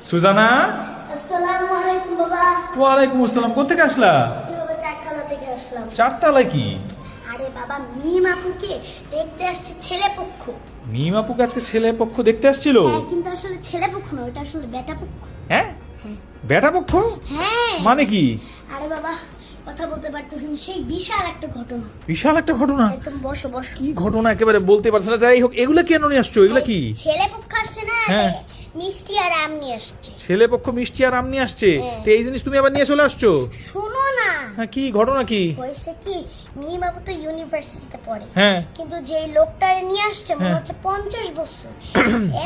সুজানা। আসসালামু আলাইকুম বাবা। ওয়ালাইকুম আসসালাম। কোথা থেকে আসলা? জি বাবা, চারতলা থেকে আসলাম। চারতলায় কি? আরে বাবা, মিম আপুকে দেখতে আসছে ছেলে পক্ষ। মিম আপুকে আজকে ছেলে পক্ষ দেখতে আসছিল? হ্যাঁ, কিন্তু আসলে ছেলে পক্ষ না, ওটা আসলে বেটা পক্ষ। হ্যাঁ, হ্যাঁ বেটা পক্ষ হ্যাঁ। মানে কি? আরে বাবা, কথা বলতে পারতেছেন, সেই বিশাল একটা ঘটনা। বিশাল একটা ঘটনা? একদম বসো বসো। কি ঘটনা একেবারে বলতে পারছ না। যাই হোক, এগুলা কেন নিয়ে আসছো? এগুলা কি? ছেলে পক্ষ আসছে না, হ্যাঁ। মিষ্টি আর আম নিয়ে আসছে। ছেলে পক্ষ মিষ্টি আর আম নিয়ে আসছে? হ্যাঁ। তো এই জিনিস তুমি আবার নিয়ে চলে আসছো? শুনো না, হ্যাঁ, কি ঘটনা কি? হয়েছে কি, মিম আপু তো ইউনিভার্সিটিতে পড়ে। হ্যাঁ। কিন্তু যেই লোকটারে নিয়ে আসছে মনে হ্যাঁ। হচ্ছে 50 বছর।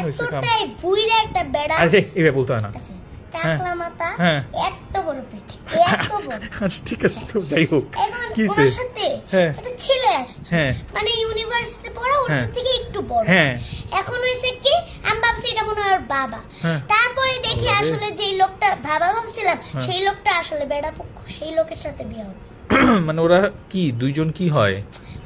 হয়েছে কাম। এতটাই বুইড়া একটা বেড়া। আরে এভাবে বলতে হয় না। আচ্ছা, টাকলা মাথা, হ্যাঁ। এত বড় পেটে, এত বড়। আচ্ছা ঠিক আছে, তো যাই হোক। এখন কি ওনার সাথে হ্যাঁ। একটা ছেলে আসছে, হ্যাঁ। মানে ইউনিভার্সিটিতে পড়া, ওর হ্যাঁ। থেকে একটু বড়। হ্যাঁ। এখন হয়েছে কি, আমি ভাবছি এটা মনে হয় ওর বাবা। হ্যাঁ। তারপরে দেখি আল্লাহ রে। আসলে যেই লোকটা বাবা ভাবছিলাম, হ্যাঁ। সেই লোকটা আসলে বেড়া পক্ষ, সেই লোকের সাথে বিয়ে হবে। মানে ওরা কি দুইজন কি হয়?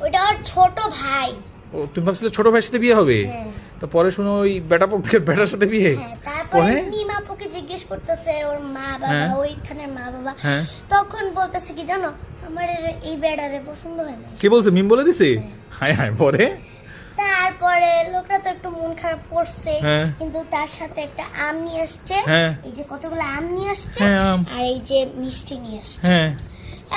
ওইটা ওর ছোট ভাই। ও, তুমি ভাবছিলে ছোট ভাইয়ের সাথে বিয়ে হবে? হ্যাঁ। তো পরে শুনো ওই বেটা পক্ষের বেটার সাথে বিয়ে? হ্যাঁ, তারপরে পরে? মিমা আপুকে জিজ্ঞেস করতেছে ওর মা বাবা, হ্যাঁ। ওইখানের মা বাবা। হ্যাঁ। তখন বলতেছে কি জানো, আমার এই বেড়ারে পছন্দ হয় না। কি বলছে? মিম বলে দিছে? হায় হায়, পরে? তারপরে লোকটা তো একটু মন খারাপ করছে, হ্যাঁ। কিন্তু তার সাথে একটা আম নিয়ে আসছে। হ্যাঁ। এই যে কতগুলো আম নিয়ে আসছে, হ্যাঁ, আম। আর এই যে মিষ্টি নিয়ে আসছে। হ্যাঁ।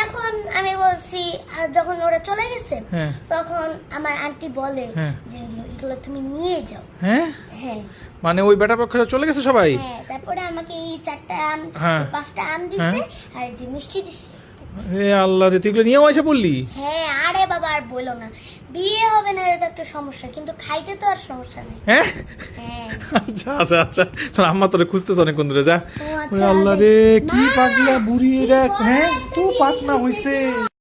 এখন আমি বলছি, আর যখন ওরা চলে গেছে, হ্যাঁ। তখন আমার আন্টি বলে হ্যাঁ। যে এগুলো তুমি নিয়ে যাও। হ্যাঁ, হ্যাঁ মানে ওই বেটা পক্ষরা চলে গেছে সবাই? হ্যাঁ। তারপরে আমাকে এই 4টা আম, হ্যাঁ। 5টা আম দিছে, আর এই যে মিষ্টি দিছে। এ আল্লাহ রে, তুই এগুলো নিয়েও এসে পড়লি? হ্যাঁ, আরে বাবা আর বলো না, বিয়ে হবে না এটা তো একটা সমস্যা, কিন্তু খাইতে তো আর সমস্যা নেই। হ্যাঁ। হ্যাঁ। আচ্ছা আচ্ছা আচ্ছা, তোর আম্মা তোরে খুঁজতেছ অনেকক্ষণ ধরে। যা। ও আচ্ছা, ওরে আল্লাহ রে, কি মা, পাগলা বুড়ি কি দেখ। বলে হ্যাঁ, একটা তো জিনিস পাকনা হয়েছে হইছে।